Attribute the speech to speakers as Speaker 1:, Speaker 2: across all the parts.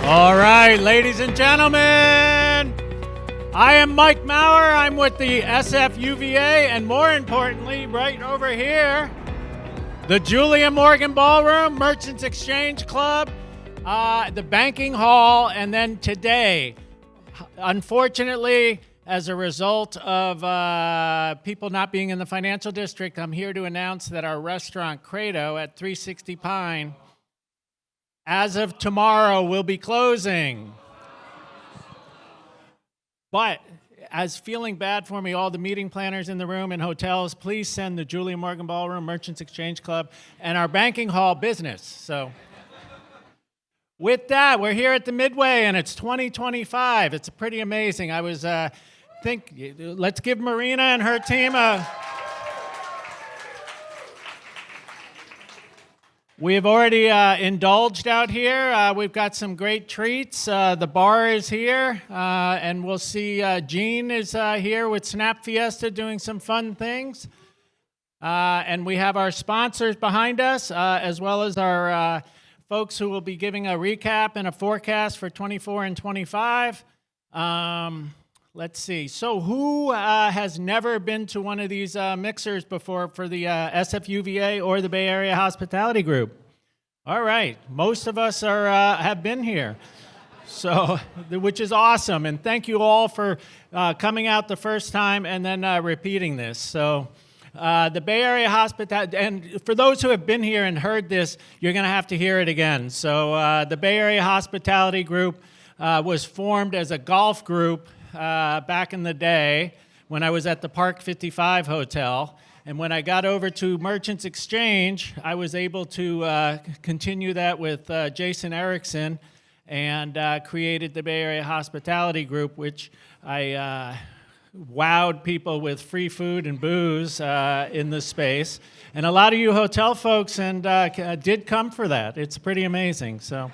Speaker 1: All right, ladies and gentlemen, I am Mike Maurer. I'm with the SFUVA, and more importantly, right over here, the Julia Morgan Ballroom, Merchants Exchange Club, the banking hall, and then today, unfortunately, as a result of people not being in the financial district, I'm here to announce that our restaurant, Credo, at 360 Pine, as of tomorrow, will be closing. But as feeling bad for me, all the meeting planners in the room and hotels, please send the Julia Morgan Ballroom, Merchants Exchange Club, and our banking hall business. So with that, we're here at the Midway, and it's 2025. It's pretty amazing. I was let's give Marina and her team a... We have already indulged out here. We've got some great treats. The bar is here, and we'll see Jean is here with Snap Fiesta doing some fun things. And we have our sponsors behind us, as well as our folks who will be giving a recap and a forecast for 24 and 25. Let's see. So who has never been to one of these mixers before for the SFUVA or the Bay Area Hospitality Group? All right. Most of us have been here, so which is awesome. And thank you all for coming out the first time and then repeating this. So the Bay Area Hospitality, and for those who have been here and heard this, you're going to have to hear it again. So the Bay Area Hospitality Group was formed as a golf group back in the day when I was at the Park 55 Hotel. And when I got over to Merchants Exchange, I was able to continue that with Jason Erickson and created the Bay Area Hospitality Group, which I wowed people with free food and booze in the space. And a lot of you hotel folks did come for that. It's pretty amazing. So.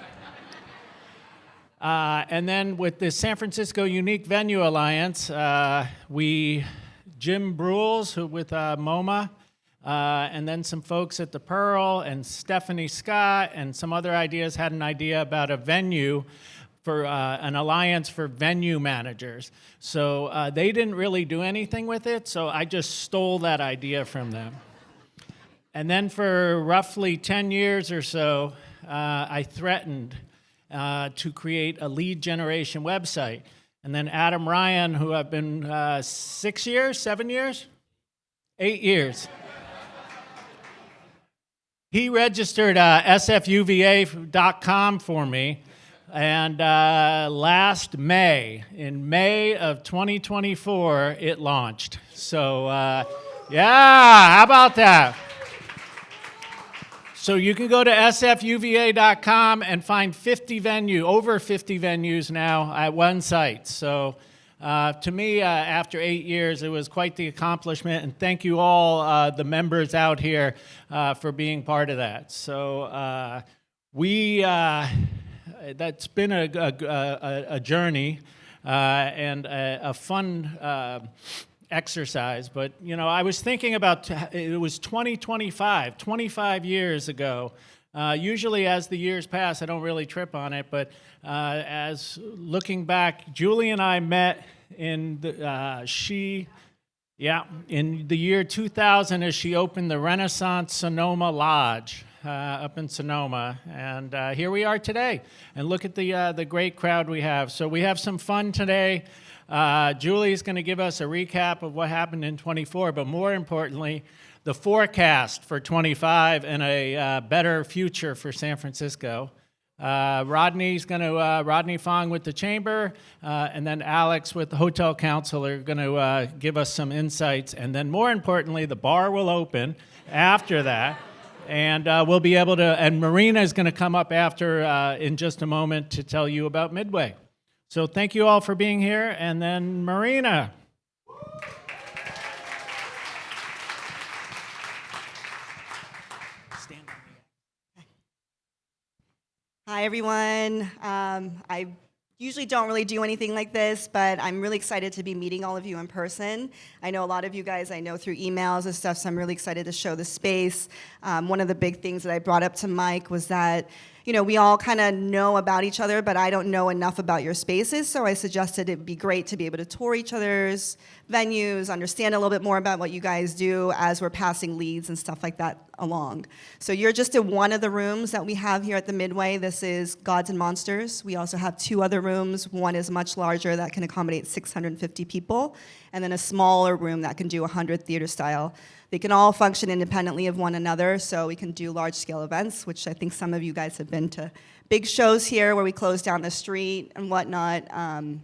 Speaker 1: And then with the San Francisco Unique Venue Alliance, Jim Brules with MoMA, and then some folks at the Pearl, and Stephanie Scott, and some other ideas had an idea about a venue for an alliance for venue managers. So they didn't really do anything with it, so I just stole that idea from them. And then for roughly 10 years or so, I threatened to create a lead generation website. And then Adam Ryan, who I've been 6 years, 7 years, 8 years. He registered SFUVA.com for me. And last May, in May of 2024, it launched. So yeah, how about that? So you can go to SFUVA.com and find over 50 venues now at one site. So to me, after 8 years, it was quite the accomplishment. And thank you all, the members out here, for being part of that. So that's been a journey and a fun exercise, but you know, I was thinking about it was 25 years ago. Usually as the years pass, I don't really trip on it, but as looking back, Julie and I met in the year 2000 as she opened the Renaissance Sonoma Lodge up in Sonoma, and here we are today. And look at the great crowd we have. So we have some fun today. Julie's going to give us a recap of what happened in 24, but more importantly, the forecast for 25 and a better future for San Francisco. Rodney Fong with the Chamber, and then Alex with the Hotel Council are going to give us some insights. And then more importantly, the bar will open after that. And we'll be able to, and Marina is going to come up after in just a moment to tell you about Midway. So thank you all for being here, and then Marina.
Speaker 2: Stand on me. Hi, everyone. I usually don't really do anything like this, but I'm really excited to be meeting all of you in person. I know a lot of you guys I know through emails and stuff, so I'm really excited to show the space. One of the big things that I brought up to Mike was that we all kind of know about each other, but I don't know enough about your spaces, so I suggested it'd be great to be able to tour each other's venues, understand a little bit more about what you guys do as we're passing leads and stuff like that along. So you're just in one of the rooms that we have here at the Midway. This is Gods and Monsters. We also have 2 other rooms. One is much larger that can accommodate 650 people, and then a smaller room that can do 100 theater style. They can all function independently of one another, so we can do large-scale events, which I think some of you guys have been to big shows here where we close down the street and whatnot,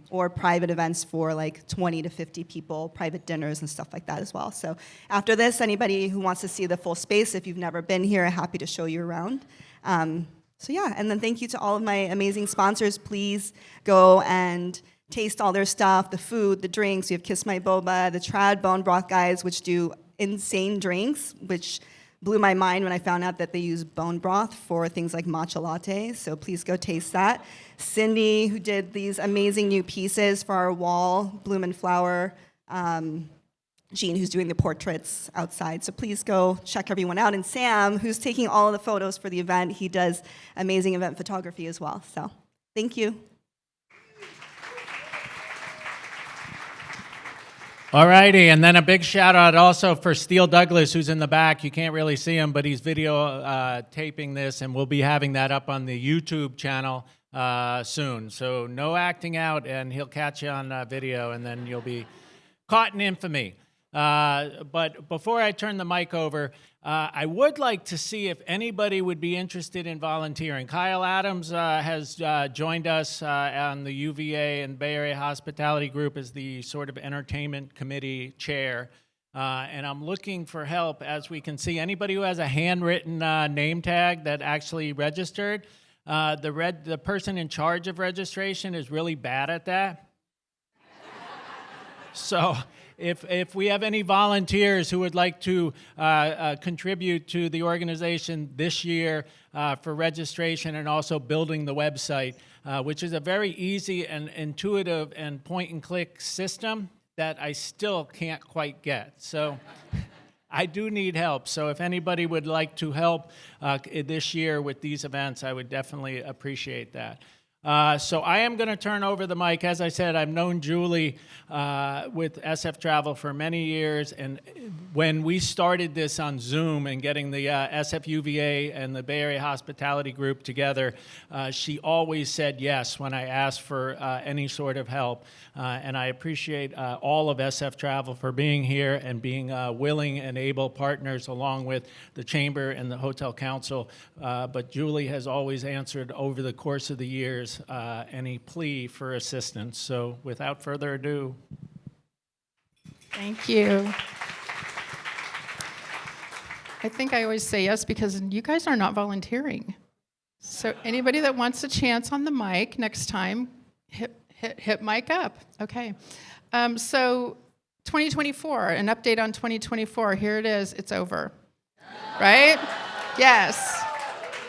Speaker 2: or private events for like 20 to 50 people, private dinners and stuff like that as well. So after this, anybody who wants to see the full space, if you've never been here, happy to show you around. So yeah, and then thank you to all of my amazing sponsors. Please go and taste all their stuff, the food, the drinks. We have Kiss My Boba, the Trad Bone Broth guys, which do insane drinks, which blew my mind when I found out that they use bone broth for things like matcha lattes, so please go taste that. Cindy, who did these amazing new pieces for our wall, Bloom and Flower. Jean, who's doing the portraits outside, so please go check everyone out. And Sam, who's taking all of the photos for the event. He does amazing event photography as well, so thank you.
Speaker 1: All righty, and then a big shout out also for Steele Douglas, who's in the back. You can't really see him, but he's video taping this, and we'll be having that up on the YouTube channel soon. So no acting out, and he'll catch you on video, and then you'll be caught in infamy. But before I turn the mic over, I would like to see if anybody would be interested in volunteering. Kyle Adams has joined us on the UVA and Bay Area Hospitality Group as the sort of entertainment committee chair. And I'm looking for help. As we can see, anybody who has a handwritten name tag that actually registered, the person in charge of registration is really bad at that. So if we have any volunteers who would like to contribute to the organization this year for registration and also building the website, which is a very easy and intuitive and point-and-click system that I still can't quite get. So I do need help. So if anybody would like to help this year with these events, I would definitely appreciate that. So I am going to turn over the mic. As I said, I've known Julie with SF Travel for many years, and when we started this on Zoom and getting the SFUVA and the Bay Area Hospitality Group together, she always said yes when I asked for any sort of help, and I appreciate all of SF Travel for being here and being willing and able partners along with the Chamber and the Hotel Council, but Julie has always answered over the course of the years any plea for assistance. So without further ado.
Speaker 3: Thank you. I think I always say yes because you guys are not volunteering. So anybody that wants a chance on the mic next time, hit mic up. Okay. So 2024, an update on 2024. Here it is. It's over. Right? Yes.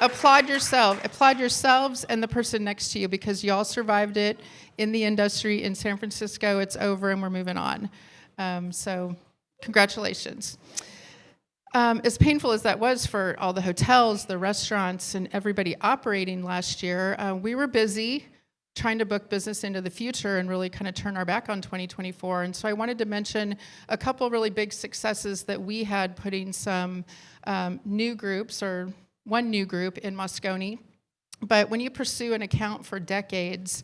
Speaker 3: Applaud yourselves and the person next to you because y'all survived it in the industry in San Francisco. It's over and we're moving on. So congratulations. As painful as that was for all the hotels, the restaurants, and everybody operating last year, we were busy trying to book business into the future and really kind of turn our back on 2024. And so I wanted to mention a couple really big successes that we had putting some new groups or one new group in Moscone. But when you pursue an account for decades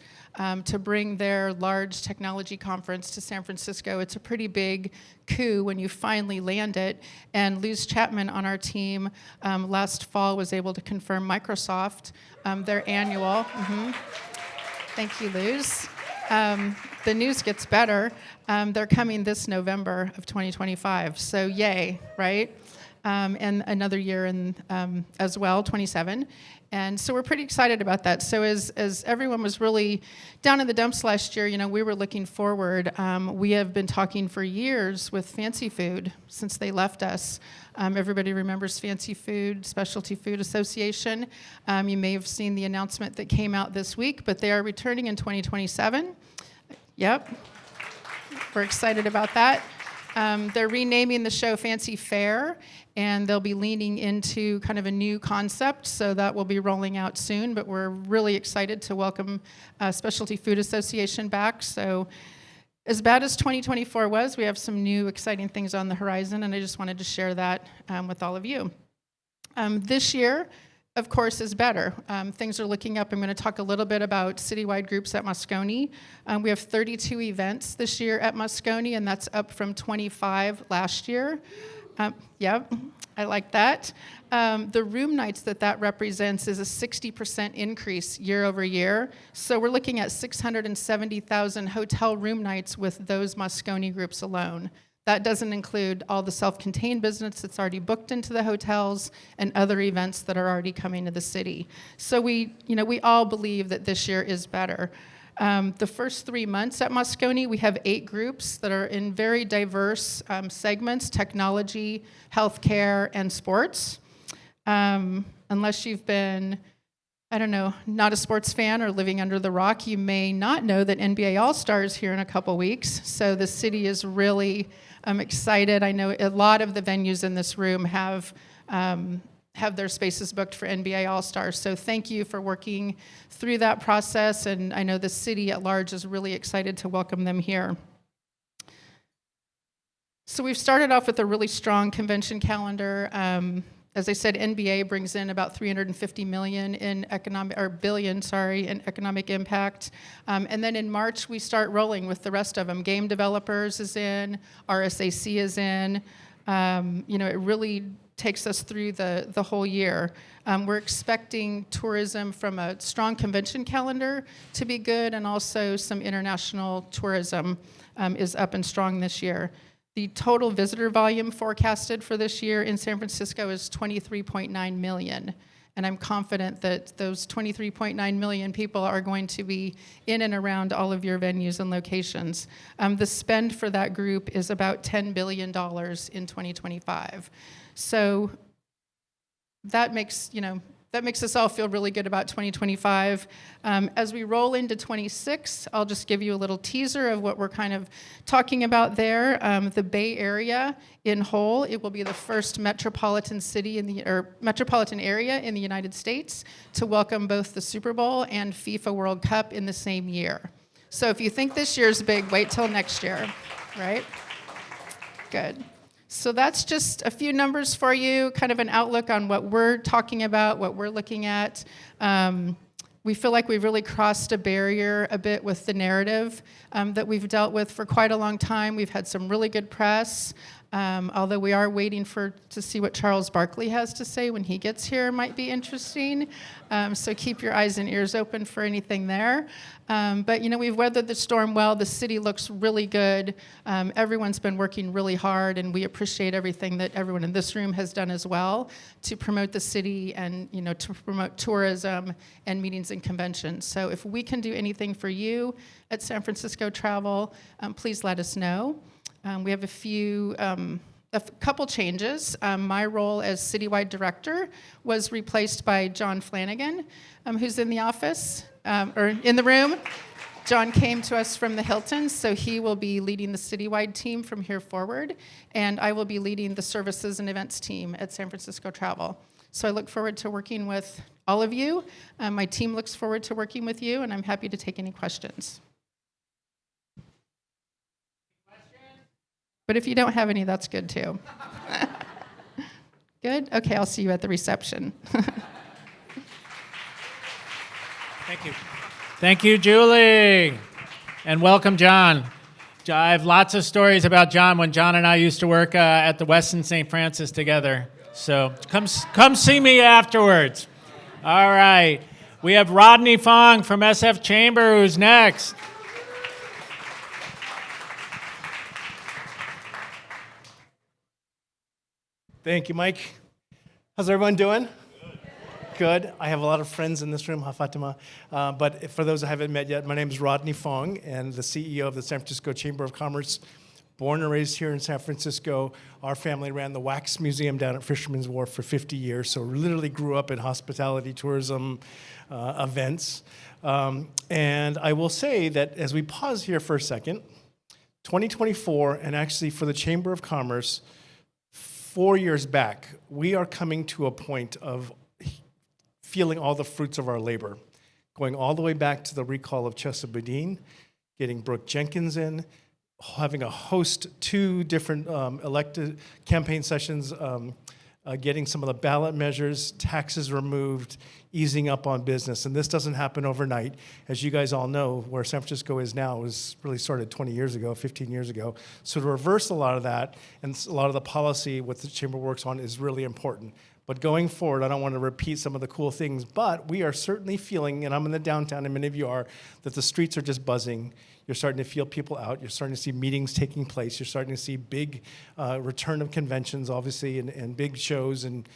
Speaker 3: to bring their large technology conference to San Francisco, it's a pretty big coup when you finally land it. And Luz Chapman on our team last fall was able to confirm Microsoft, their annual. Thank you, Luz. The news gets better. They're coming this November of 2025. So yay, right? And another year in, as well, 27. And so we're pretty excited about that. So as everyone was really down in the dumps last year, we were looking forward. We have been talking for years with Fancy Food since they left us. Everybody remembers Fancy Food, Specialty Food Association. You may have seen the announcement that came out this week, but they are returning in 2027. Yep. We're excited about that. They're renaming the show Fancy Fair, and they'll be leaning into kind of a new concept, so that will be rolling out soon, but we're really excited to welcome Specialty Food Association back. So as bad as 2024 was, we have some new exciting things on the horizon, and I just wanted to share that with all of you. This year, of course, is better. Things are looking up. I'm going to talk a little bit about citywide groups at Moscone. We have 32 events this year at Moscone, and that's up from 25 last year. Yep, I like that. The room nights that represents is a 60% increase year over year. So we're looking at 670,000 hotel room nights with those Moscone groups alone. That doesn't include all the self-contained business that's already booked into the hotels and other events that are already coming to the city. So we all believe that this year is better. The first 3 months at Moscone, we have 8 groups that are in very diverse segments: technology, healthcare, and sports. Unless you've been, I don't know, not a sports fan or living under the rock, you may not know that NBA All-Star is here in a couple weeks. So the city is really excited. I know a lot of the venues in this room have their spaces booked for NBA All-Star. So thank you for working through that process, and I know the city at large is really excited to welcome them here. So we've started off with a really strong convention calendar. As I said, NBA brings in about $350 million in economic impact. And then in March, we start rolling with the rest of them. Game Developers is in, RSAC is in. It really takes us through the whole year. We're expecting tourism from a strong convention calendar to be good, and also some international tourism is up and strong this year. The total visitor volume forecasted for this year in San Francisco is 23.9 million. And I'm confident that those 23.9 million people are going to be in and around all of your venues and locations. The spend for that group is about $10 billion in 2025. So that makes us all feel really good about 2025. As we roll into 26, I'll just give you a little teaser of what we're kind of talking about there. The Bay Area in whole, it will be the first metropolitan area in the United States to welcome both the Super Bowl and FIFA World Cup in the same year. So if you think this year's big, wait till next year, right? Good. So that's just a few numbers for you, kind of an outlook on what we're talking about, what we're looking at. We feel like we've really crossed a barrier a bit with the narrative that we've dealt with for quite a long time. We've had some really good press, although we are waiting to see what Charles Barkley has to say when he gets here. Might be interesting. So keep your eyes and ears open for anything there. But we've weathered the storm well. The city looks really good. Everyone's been working really hard, and we appreciate everything that everyone in this room has done as well to promote the city and to promote tourism and meetings and conventions. So if we can do anything for you at San Francisco Travel, please let us know. We have a couple changes. My role as citywide director was replaced by John Flanagan, who's in the office, or in the room. John came to us from the Hilton, so he will be leading the citywide team from here forward, and I will be leading the services and events team at San Francisco Travel. So I look forward to working with all of you. My team looks forward to working with you, and I'm happy to take any questions. But if you don't have any, that's good too. Good? Okay, I'll see you at the reception.
Speaker 1: Thank you. Thank you, Julie. And welcome, John. I have lots of stories about John when John and I used to work at the Westin St. Francis together. So come see me afterwards. All right. We have Rodney Fong from SF Chamber who's next.
Speaker 4: Thank you, Mike. How's everyone doing? Good. I have a lot of friends in this room, Fatima. But for those I haven't met yet, my name is Rodney Fong, and the CEO of the San Francisco Chamber of Commerce. Born and raised here in San Francisco. Our family ran the Wax Museum down at Fisherman's Wharf for 50 years, so literally grew up in hospitality, tourism, events. And I will say that as we pause here for a second, 2024, and actually for the Chamber of Commerce, 4 years back, we are coming to a point of feeling all the fruits of our labor, going all the way back to the recall of Chesa Boudin, getting Brooke Jenkins in, having a host, 2 different elected campaign sessions, getting some of the ballot measures, taxes removed, easing up on business. And this doesn't happen overnight. As you guys all know, where San Francisco is now was really started 20 years ago, 15 years ago. So to reverse a lot of that and a lot of the policy what the Chamber works on is really important. But going forward, I don't want to repeat some of the cool things, but we are certainly feeling, and I'm in the downtown, and many of you are, that the streets are just buzzing. You're starting to feel people out. You're starting to see meetings taking place. You're starting to see big return of conventions, obviously, and big shows and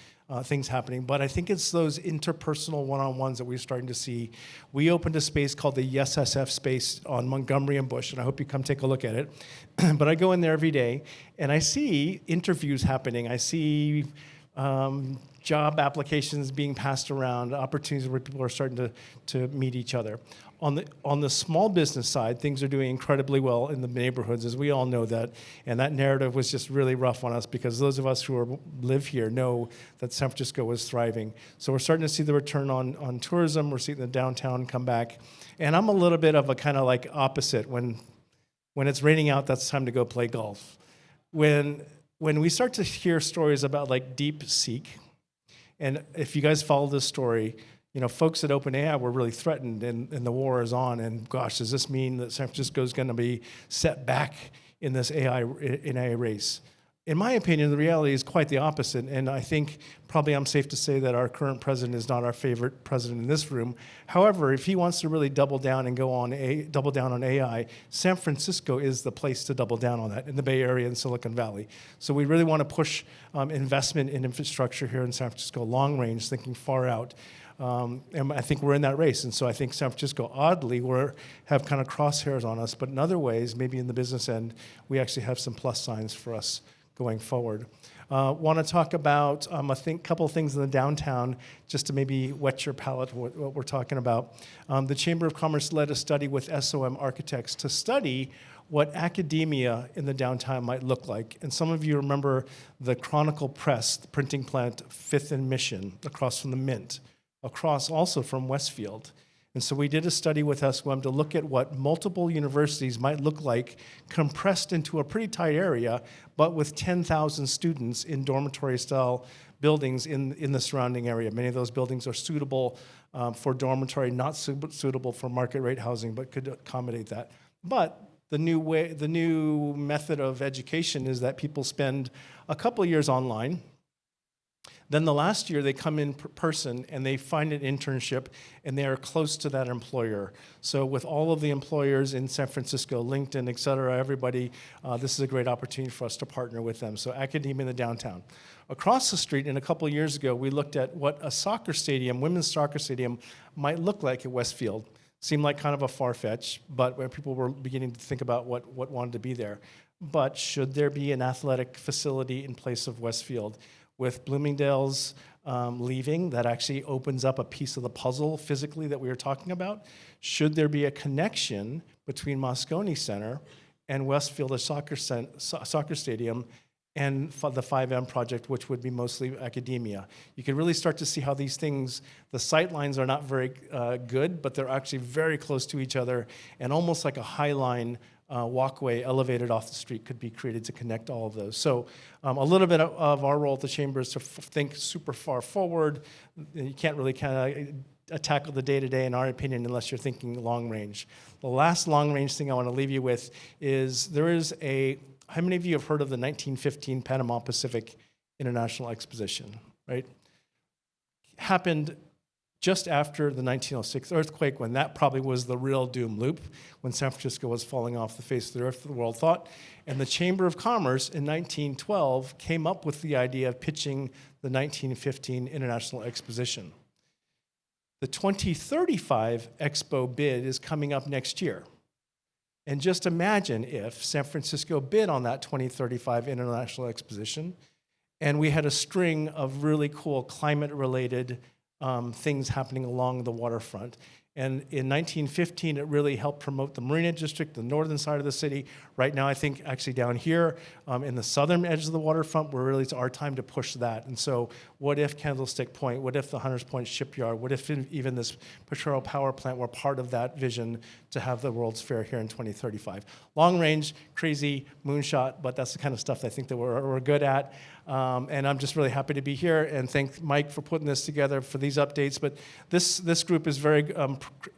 Speaker 4: things happening. But I think it's those interpersonal one-on-ones that we're starting to see. We opened a space called the Yes SF space on Montgomery and Bush, and I hope you come take a look at it. But I go in there every day, and I see interviews happening. I see job applications being passed around, opportunities where people are starting to meet each other. On the small business side, things are doing incredibly well in the neighborhoods, as we all know that. And that narrative was just really rough on us because those of us who live here know that San Francisco was thriving. So we're starting to see the return on tourism. We're seeing the downtown come back. And I'm a little bit of a kind of like opposite. When it's raining out, that's time to go play golf. When we start to hear stories about like DeepSeek, and if you guys follow this story, you know, folks at OpenAI were really threatened, and the war is on. And gosh, does this mean that San Francisco is going to be set back in this AI race? In my opinion, the reality is quite the opposite. And I think probably I'm safe to say that our current president is not our favorite president in this room. However, if he wants to really double down and double down on AI, San Francisco is the place to double down on that in the Bay Area and Silicon Valley. So we really want to push investment in infrastructure here in San Francisco, long range, thinking far out. And I think we're in that race. And so I think San Francisco, oddly, have kind of crosshairs on us. But in other ways, maybe in the business end, we actually have some plus signs for us going forward. Want to talk about, I think, a couple of things in the downtown, just to maybe whet your palate what we're talking about. The Chamber of Commerce led a study with SOM Architects to study what academia in the downtown might look like. And some of you remember the Chronicle Press, the printing plant, 5th and Mission, across from the Mint, across also from Westfield. And so we did a study with SWM to look at what multiple universities might look like compressed into a pretty tight area, but with 10,000 students in dormitory-style buildings in the surrounding area. Many of those buildings are suitable for dormitory, not suitable for market rate housing, but could accommodate that. But the new method of education is that people spend a couple of years online. Then the last year, they come in person and they find an internship and they are close to that employer. So with all of the employers in San Francisco, LinkedIn, et cetera, everybody, this is a great opportunity for us to partner with them. So academia in the downtown. Across the street, and a couple of years ago, we looked at what a soccer stadium, women's soccer stadium, might look like at Westfield. Seemed like kind of a far-fetch, but where people were beginning to think about what wanted to be there. But should there be an athletic facility in place of Westfield? With Bloomingdale's leaving, that actually opens up a piece of the puzzle physically that we were talking about. Should there be a connection between Moscone Center and Westfield Soccer Stadium and the 5M project, which would be mostly academia? You can really start to see how these things, the sight lines are not very good, but they're actually very close to each other, and almost like a high line walkway elevated off the street could be created to connect all of those. So a little bit of our role at the Chamber is to think super far forward. You can't really kind of tackle the day-to-day, in our opinion, unless you're thinking long range. The last long range thing I want to leave you with is how many of you have heard of the 1915 Panama Pacific International Exposition, right? Happened just after the 1906 earthquake, when that probably was the real doom loop, when San Francisco was falling off the face of the earth, the world thought. And the Chamber of Commerce in 1912 came up with the idea of pitching the 1915 International Exposition. The 2035 Expo bid is coming up next year. And just imagine if San Francisco bid on that 2035 International Exposition, and we had a string of really cool climate-related things happening along the waterfront. And in 1915, it really helped promote the Marina District, the northern side of the city. Right now, I think actually down here in the southern edge of the waterfront, it's our time to push that. And so what if Candlestick Point, what if the Hunters Point Shipyard, what if even this Potrero Power Plant were part of that vision to have the World's Fair here in 2035? Long range, crazy, moonshot, but that's the kind of stuff I think that we're good at. And I'm just really happy to be here and thank Mike for putting this together for these updates. But this group is very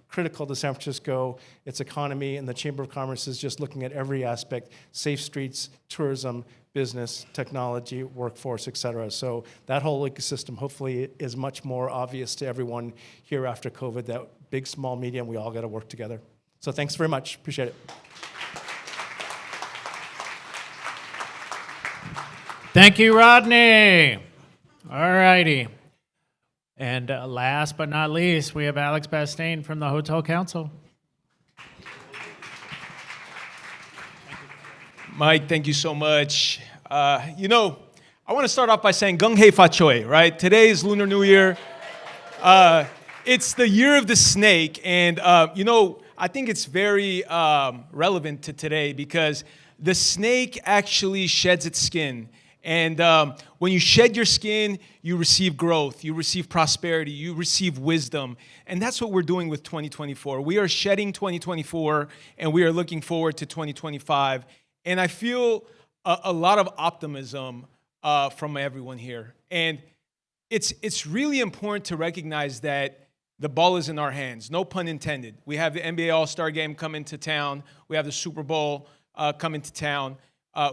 Speaker 4: critical to San Francisco, its economy, and the Chamber of Commerce is just looking at every aspect: safe streets, tourism, business, technology, workforce, et cetera. So that whole ecosystem hopefully is much more obvious to everyone here after COVID, that big, small, medium, we all got to work together. So thanks very much. Appreciate it.
Speaker 1: Thank you, Rodney. All righty. And last but not least, we have Alex Bastain from the Hotel Council.
Speaker 5: Mike, thank you so much. I want to start off by saying Gung Hei Fa Choi, right? Today is Lunar New Year. It's the year of the snake, and I think it's very relevant to today because the snake actually sheds its skin. And when you shed your skin, you receive growth, you receive prosperity, you receive wisdom. And that's what we're doing with 2024. We are shedding 2024, and we are looking forward to 2025. And I feel a lot of optimism from everyone here. And it's really important to recognize that the ball is in our hands, no pun intended. We have the NBA All-Star Game coming to town. We have the Super Bowl coming to town.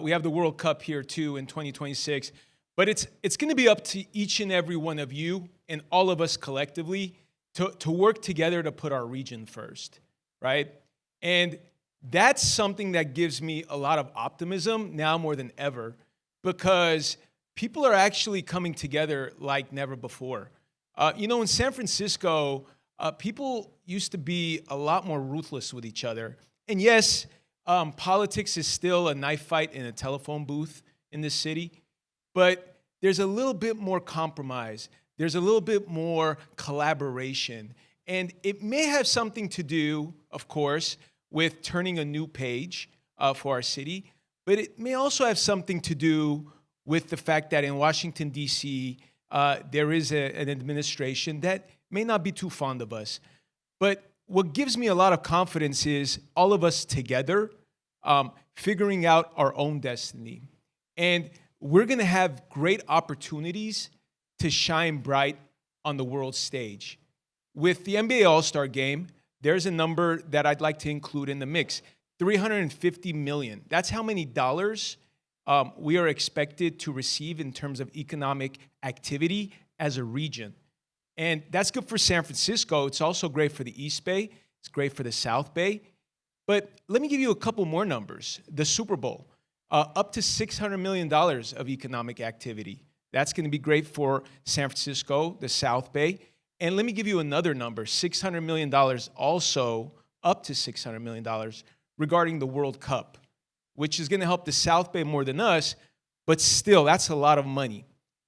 Speaker 5: We have the World Cup here, too, in 2026. But it's going to be up to each and every one of you and all of us collectively to work together to put our region first, right? And that's something that gives me a lot of optimism now more than ever because people are actually coming together like never before. In San Francisco, people used to be a lot more ruthless with each other. And yes, politics is still a knife fight in a telephone booth in this city, but there's a little bit more compromise. There's a little bit more collaboration. And it may have something to do, of course, with turning a new page for our city, but it may also have something to do with the fact that in Washington, D.C., there is an administration that may not be too fond of us. But what gives me a lot of confidence is all of us together figuring out our own destiny. And we're going to have great opportunities to shine bright on the world stage. With the NBA All-Star Game, there's a number that I'd like to include in the mix, $350 million. That's how many dollars we are expected to receive in terms of economic activity as a region. And that's good for San Francisco. It's also great for the East Bay. It's great for the South Bay. But let me give you a couple more numbers. The Super Bowl, up to $600 million of economic activity. That's going to be great for San Francisco, the South Bay. And let me give you another number, $600 million also, up to $600 million regarding the World Cup, which is going to help the South Bay more than us, but still, that's a lot of money.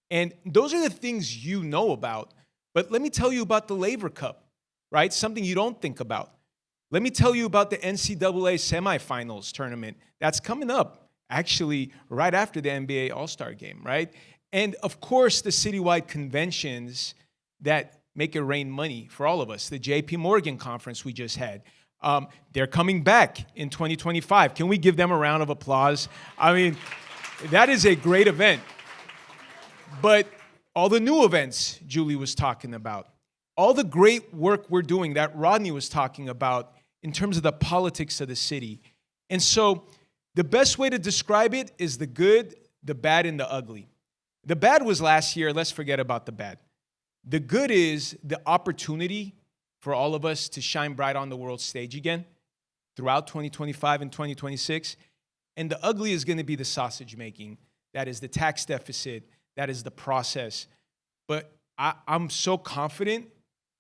Speaker 5: And those are the things you know about. But let me tell you about the Laver Cup, right? Something you don't think about. Let me tell you about the NCAA semifinals tournament. That's coming up, actually, right after the NBA All-Star Game, right? And, of course, the citywide conventions that make it rain money for all of us. The JP Morgan conference we just had. They're coming back in 2025. Can we give them a round of applause? I mean, that is a great event. But all the new events Julie was talking about, all the great work we're doing that Rodney was talking about in terms of the politics of the city. And so the best way to describe it is the good, the bad, and the ugly. The bad was last year. Let's forget about the bad. The good is the opportunity for all of us to shine bright on the world stage again throughout 2025 and 2026. And the ugly is going to be the sausage making. That is the tax deficit. That is the process. But I'm so confident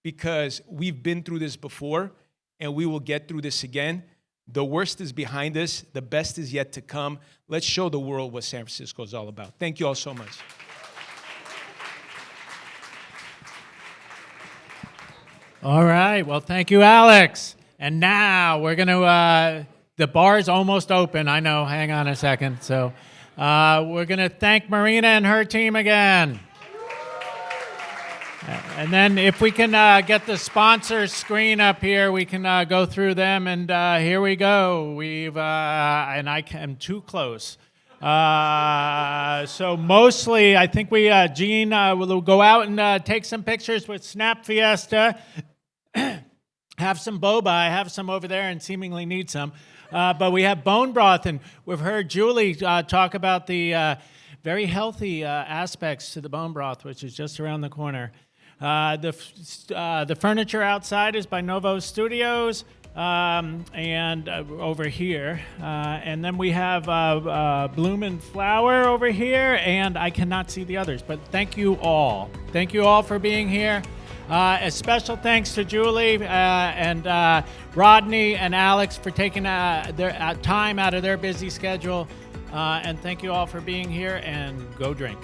Speaker 5: because we've been through this before and we will get through this again. The worst is behind us. The best is yet to come. Let's show the world what San Francisco is all about. Thank you all so much.
Speaker 1: All right. Well, thank you, Alex. And now we're going to, the bar's almost open. I know. Hang on a second. So we're going to thank Marina and her team again. And then if we can get the sponsor screen up here, we can go through them. And here we go. And I am too close. So mostly, I think Gene will go out and take some pictures with Snap Fiesta. Have some boba. I have some over there and seemingly need some. But we have bone broth, and we've heard Julie talk about the very healthy aspects to the bone broth, which is just around the corner. The furniture outside is by Novo Studios, and over here. And then we have Bloom and Flower over here, and I cannot see the others. But thank you all. Thank you all for being here. A special thanks to Julie and Rodney and Alex for taking their time out of their busy schedule. And thank you all for being here, and go drink.